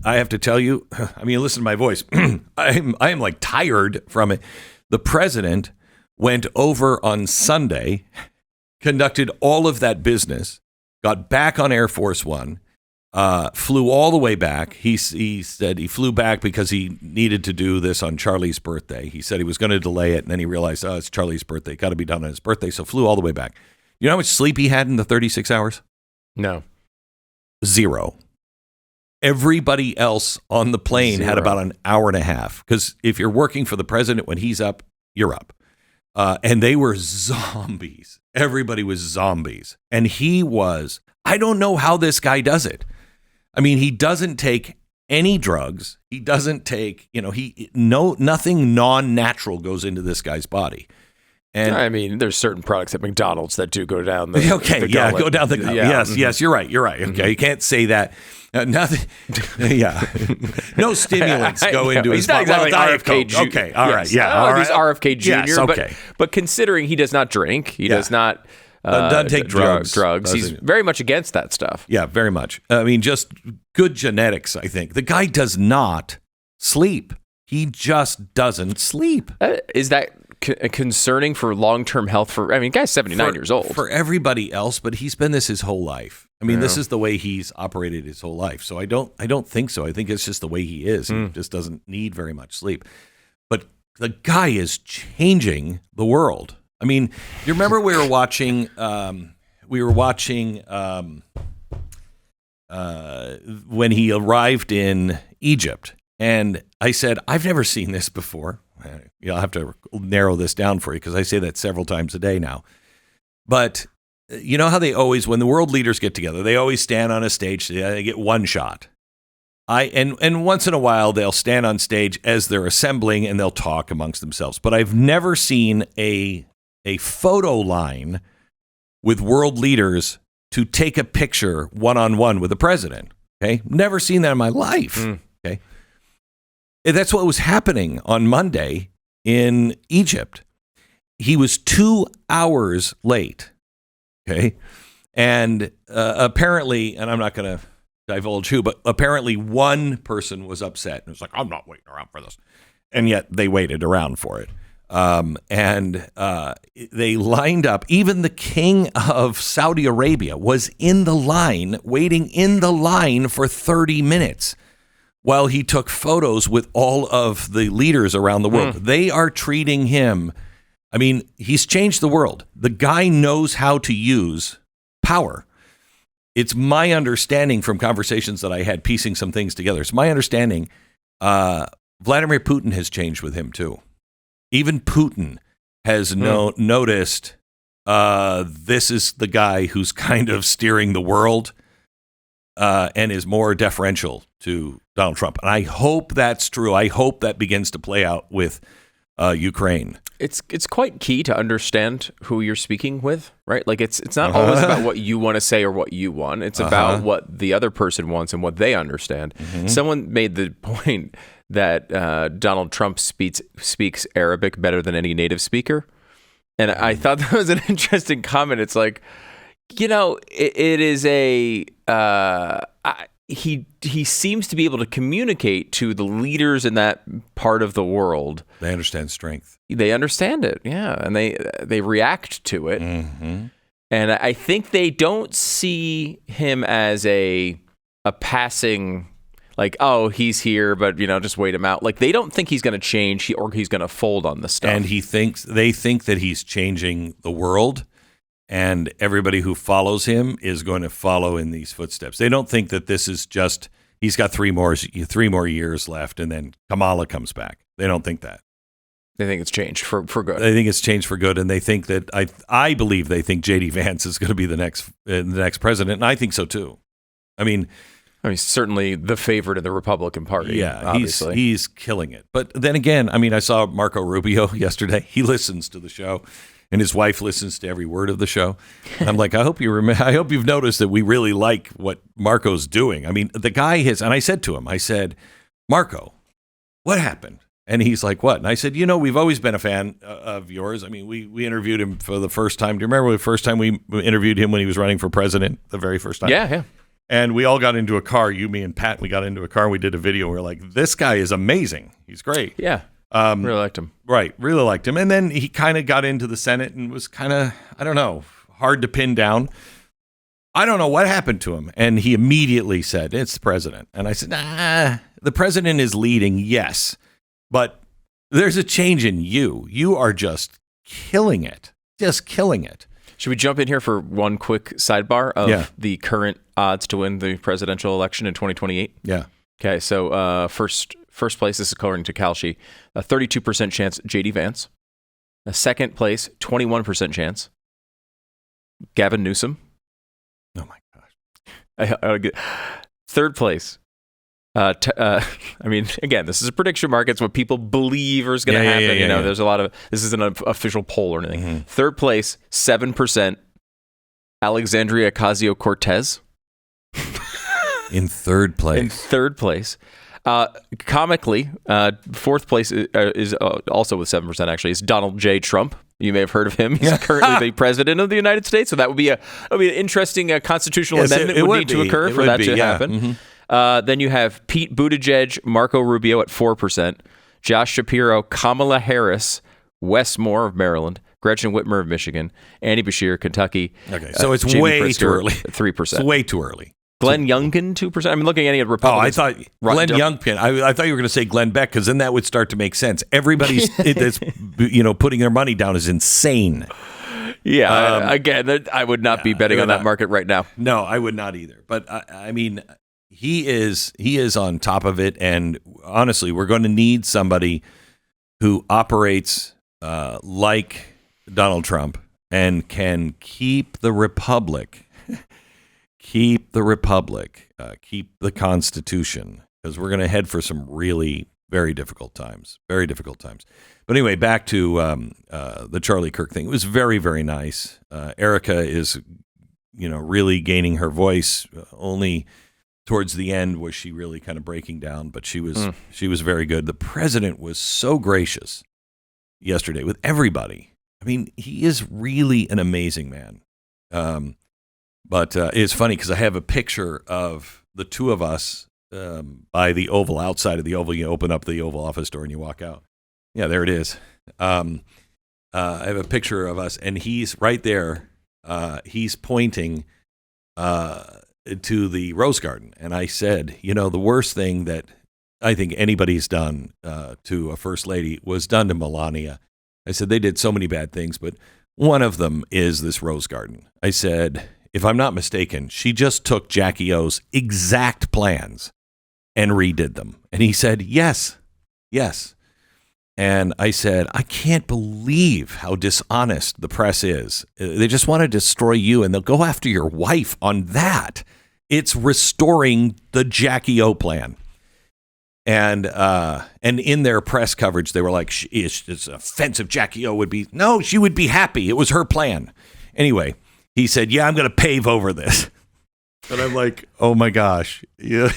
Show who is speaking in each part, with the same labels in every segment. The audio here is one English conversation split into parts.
Speaker 1: I have to tell you, I mean, listen to my voice. I am like tired from it. The president went over on Sunday, conducted all of that business, got back on Air Force One, flew all the way back. He said he flew back because he needed to do this on Charlie's birthday. He said he was going to delay it, and then he realized, oh, it's Charlie's birthday. Got to be done on his birthday, so flew all the way back. You know how much sleep he had in the 36 hours?
Speaker 2: No.
Speaker 1: 0. Everybody else on the plane had about an hour and a half, because if you're working for the president when he's up, you're up. And they were zombies. Everybody was zombies. And he was, I don't know how this guy does it. I mean, he doesn't take any drugs. He doesn't take, nothing non-natural goes into this guy's body. And
Speaker 2: I mean, there's certain products at McDonald's that do go down the
Speaker 1: go down the gullet.
Speaker 2: Yeah.
Speaker 1: Yes, you're right. Okay, you can't say that. Nothing. Yeah, no stimulants go into his body.
Speaker 2: He's not exactly RFK Jr.
Speaker 1: Okay, all right. Yeah,
Speaker 2: all right. He's RFK Jr.
Speaker 1: Yes, okay.
Speaker 2: But considering he does not drink, he does not
Speaker 1: doesn't take drugs.
Speaker 2: He's very much against that stuff.
Speaker 1: Yeah, very much. I mean, just good genetics, I think. The guy does not sleep. He just doesn't sleep.
Speaker 2: Is that concerning for long-term health? The guy's 79 years old.
Speaker 1: For everybody else, but he's been this his whole life. I mean, this is the way he's operated his whole life. So I don't think so. I think it's just the way he is. He just doesn't need very much sleep. But the guy is changing the world. I mean, you remember we were watching when he arrived in Egypt, and I said, I've never seen this before. I'll have to narrow this down for you because I say that several times a day now. But you know how they always, when the world leaders get together, they always stand on a stage. They get one shot. And once in a while, they'll stand on stage as they're assembling and they'll talk amongst themselves. But I've never seen a photo line with world leaders to take a picture one-on-one with the president. Okay, never seen that in my life. Okay. That's what was happening on Monday in Egypt. He was 2 hours late. Okay. And apparently, and I'm not going to divulge who, but apparently one person was upset and was like, I'm not waiting around for this. And yet they waited around for it. And they lined up. Even the king of Saudi Arabia was in the line, waiting in the line for 30 minutes. While he took photos with all of the leaders around the world. They are treating him. I mean, he's changed the world. The guy knows how to use power. It's my understanding from conversations that I had piecing some things together. It's my understanding Vladimir Putin has changed with him too. Even Putin has noticed this is the guy who's kind of steering the world and is more deferential to Donald Trump. And I hope that's true. I hope that begins to play out with Ukraine.
Speaker 2: It's quite key to understand who you're speaking with, right? Like it's not always about what you want to say or what you want. It's about what the other person wants and what they understand. Someone made the point that Donald Trump speaks Arabic better than any native speaker. And I thought that was an interesting comment. It's like, it is he seems to be able to communicate to the leaders in that part of the world.
Speaker 1: They understand strength.
Speaker 2: They understand it, yeah, and they react to it. And I think they don't see him as a passing, like, oh, he's here, but just wait him out. Like, they don't think he's going to change or he's going to fold on the stuff.
Speaker 1: And they think that he's changing the world. And everybody who follows him is going to follow in these footsteps. They don't think that this is just, he's got three more years left and then Kamala comes back. They don't think that.
Speaker 2: They think it's changed for good.
Speaker 1: They think it's changed for good. And they think that, I believe they think J.D. Vance is going to be the next president. And I think so too. I mean,
Speaker 2: certainly the favorite of the Republican Party.
Speaker 1: Yeah,
Speaker 2: obviously.
Speaker 1: He's killing it. But then again, I saw Marco Rubio yesterday. He listens to the show. And his wife listens to every word of the show. And I'm like, I hope you've noticed that we really like what Marco's doing. I mean, the guy has, and I said to him, Marco, what happened? And he's like, what? And I said, we've always been a fan of yours. I mean, we interviewed him for the first time. Do you remember the first time we interviewed him when he was running for president, the very first time?
Speaker 2: Yeah.
Speaker 1: And we all got into a car. You, me, and Pat. We got into a car. And we did a video. We were like, "This guy is amazing. He's great."
Speaker 2: Yeah, really liked him.
Speaker 1: Right, really liked him. And then he kind of got into the Senate and was kind of, I don't know, hard to pin down. I don't know what happened to him. And he immediately said, "It's the president." And I said, "Nah, the president is leading, yes, but there's a change in you. You are just killing it, just killing it."
Speaker 2: Should we jump in here for one quick sidebar of the current odds to win the presidential election in 2028?
Speaker 1: Yeah.
Speaker 2: Okay, so first place, this is according to Kalshi, a 32% chance, J.D. Vance. A second place, 21% chance, Gavin Newsom.
Speaker 1: Oh, my gosh.
Speaker 2: Third place, I mean, again, this is a prediction market. It's what people believe is going to happen. There's a lot of, this isn't an official poll or anything. Mm-hmm. Third place, 7%, Alexandria Ocasio-Cortez.
Speaker 1: In third place.
Speaker 2: Comically, fourth place is also with 7%, actually, is Donald J. Trump. You may have heard of him. He's currently the president of the United States. So that would be an interesting constitutional amendment would need to occur for that to happen. Mm-hmm. Then you have Pete Buttigieg, Marco Rubio at 4%, Josh Shapiro, Kamala Harris, Wes Moore of Maryland, Gretchen Whitmer of Michigan, Andy Beshear, Kentucky.
Speaker 1: Okay, so it's
Speaker 2: Jamie
Speaker 1: way
Speaker 2: Pritzker,
Speaker 1: too early.
Speaker 2: 3%.
Speaker 1: It's way too early.
Speaker 2: Glenn Youngkin, 2%. I'm looking at any of the Republicans.
Speaker 1: Oh, I thought Glenn Youngkin. I thought you were going to say Glenn Beck, because then that would start to make sense. Everybody's that's putting their money down is insane.
Speaker 2: Yeah, again, I would not be betting on that market right now.
Speaker 1: No, I would not either. But I mean, he is on top of it, and honestly, we're going to need somebody who operates like Donald Trump and can keep the republic. Keep the Constitution, because we're going to head for some really very difficult times. But anyway, back to the Charlie Kirk thing. It was very, very nice. Erika is, really gaining her voice. Only towards the end was she really kind of breaking down, but she was very good. The president was so gracious yesterday with everybody. I mean, he is really an amazing man. But it's funny because I have a picture of the two of us by the Oval, outside of the Oval. You open up the Oval office door and you walk out. Yeah, there it is. I have a picture of us, and he's right there. He's pointing to the Rose Garden. And I said, the worst thing that I think anybody's done to a first lady was done to Melania. I said, they did so many bad things, but one of them is this Rose Garden. I said, if I'm not mistaken, she just took Jackie O's exact plans and redid them. And he said, yes. And I said, I can't believe how dishonest the press is. They just want to destroy you, and they'll go after your wife on that. It's restoring the Jackie O plan. And in their press coverage, they were like, it's offensive. Jackie O would be, no, she would be happy. It was her plan. Anyway, he said, yeah, I'm going to pave over this. And I'm like, oh my gosh. You're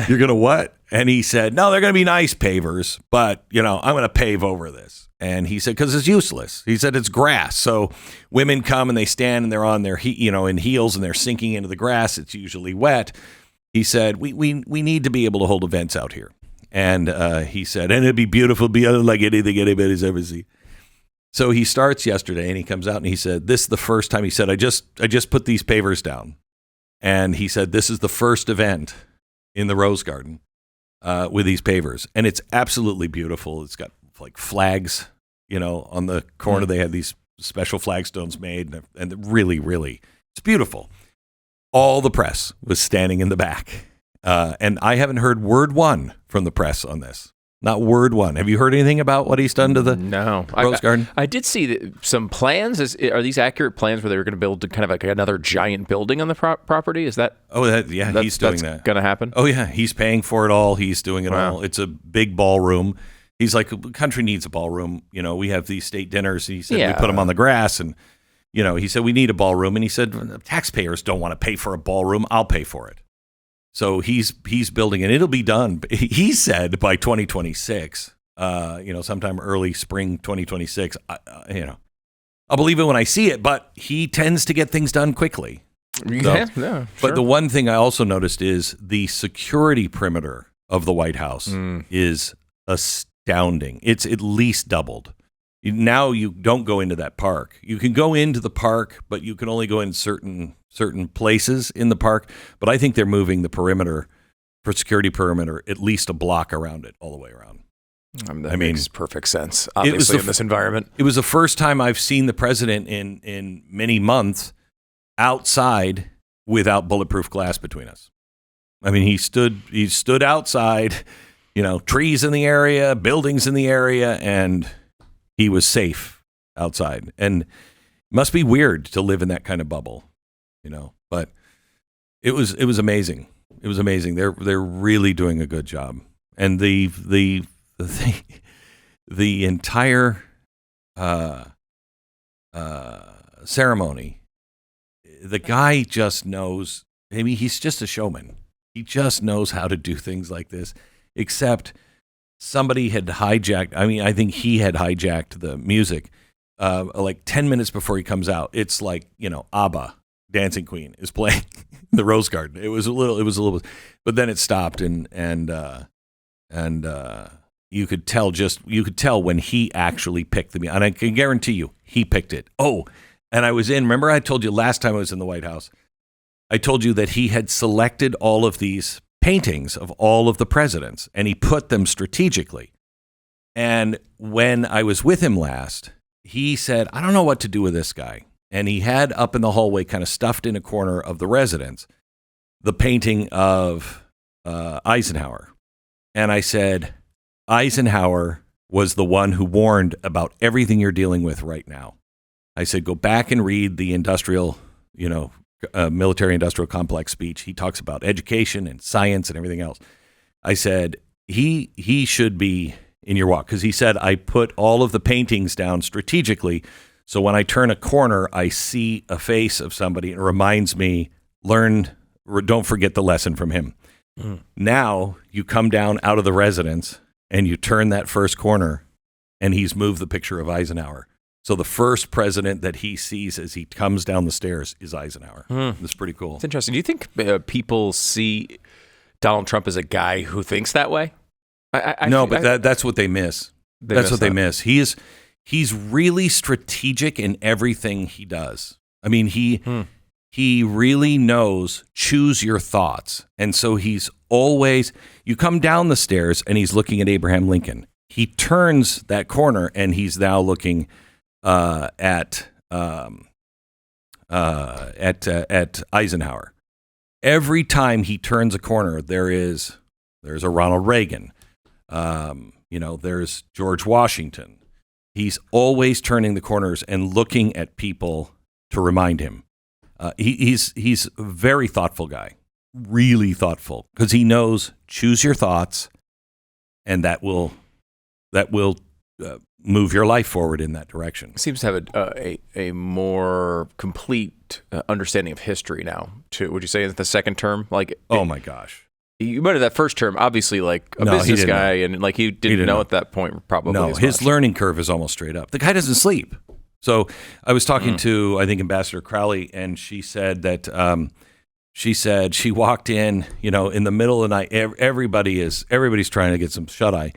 Speaker 1: going to what? And he said, no, they're going to be nice pavers, but, I'm going to pave over this. And he said, because it's useless. He said, it's grass. So women come and they stand and they're on their, in heels, and they're sinking into the grass. It's usually wet. He said, we need to be able to hold events out here. And he said, and it'd be beautiful, be unlike anything anybody's ever seen. So he starts yesterday, and he comes out and he said, this is the first time. He said, I just put these pavers down. And he said, this is the first event in the Rose Garden with these pavers. And it's absolutely beautiful. It's got like flags, on the corner. They had these special flagstones made, and really, really, it's beautiful. All the press was standing in the back. And I haven't heard word one from the press on this. Not word one. Have you heard anything about what he's done to the Rose Garden?
Speaker 2: I did see some plans. Are these accurate plans where they were going to build kind of like another giant building on the property? Is that?
Speaker 1: Oh, he's doing that.
Speaker 2: Going to happen?
Speaker 1: Oh, yeah. He's paying for it all. He's doing it all. It's a big ballroom. He's like, the country needs a ballroom. We have these state dinners. He said we put them on the grass, and he said we need a ballroom. And he said taxpayers don't want to pay for a ballroom. I'll pay for it. So he's building it. It'll be done, he said, by 2026, sometime early spring 2026. I'll believe it when I see it, but he tends to get things done quickly.
Speaker 2: Yeah, sure.
Speaker 1: But the one thing I also noticed is the security perimeter of the White House is astounding. It's at least doubled. Now you don't go into that park. You can go into the park, but you can only go in certain places in the park. But I think they're moving the perimeter for security perimeter at least a block around it, all the way around.
Speaker 2: That makes perfect sense, obviously, in this environment.
Speaker 1: It was the first time I've seen the president in many months outside without bulletproof glass between us. I mean, he stood outside, trees in the area, buildings in the area, and he was safe outside. And it must be weird to live in that kind of bubble, but it was amazing. It was amazing. They're really doing a good job. And the entire ceremony, the guy just knows. I mean, he's just a showman. He just knows how to do things like this. Except somebody had hijacked. I mean, I think he had hijacked the music. Like 10 minutes before he comes out, it's like ABBA, Dancing Queen, is playing the Rose Garden. It was a little, but then it stopped, and you could tell when he actually picked the music, and I can guarantee you he picked it. Oh, and remember I told you last time I was in the White House, I told you that he had selected all of these paintings of all of the presidents, and he put them strategically. And when I was with him last, he said, I don't know what to do with this guy. And he had up in the hallway, kind of stuffed in a corner of the residence, the painting of Eisenhower. And I said, Eisenhower was the one who warned about everything you're dealing with right now. I said, go back and read the military industrial complex speech. He talks about education and science and everything else. I said, he should be in your walk, because he said, I put all of the paintings down strategically, so when I turn a corner, I see a face of somebody, and it reminds me, don't forget the lesson from him. Now you come down out of the residence and you turn that first corner, and he's moved the picture of Eisenhower. So the first president that he sees as he comes down the stairs is Eisenhower. It's pretty cool.
Speaker 2: It's interesting. Do you think people see Donald Trump as a guy who thinks that way?
Speaker 1: That's what they miss. That's what they miss. He's really strategic in everything he does. I mean, he really knows choose your thoughts. And so he's always, you come down the stairs and he's looking at Abraham Lincoln. He turns that corner and he's now looking at Eisenhower. Every time he turns a corner, there's a Ronald Reagan. There's George Washington. He's always turning the corners and looking at people to remind him. He's a very thoughtful guy, really thoughtful, because he knows choose your thoughts, and that will move your life forward in that direction.
Speaker 2: Seems to have a more complete understanding of history now, too. Would you say in the second term?
Speaker 1: Oh my gosh.
Speaker 2: You remember that first term, obviously, business guy, and he didn't know at that point, probably.
Speaker 1: No, his learning curve is almost straight up. The guy doesn't sleep. So I was talking to, I think, Ambassador Crowley, and she said that she walked in, in the middle of the night. Everybody's trying to get some shut eye,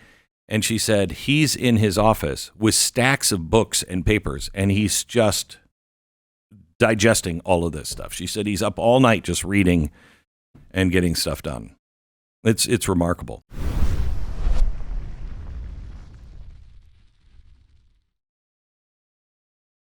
Speaker 1: and she said he's in his office with stacks of books and papers, and he's just digesting all of this stuff. She said he's up all night just reading and getting stuff done. It's remarkable.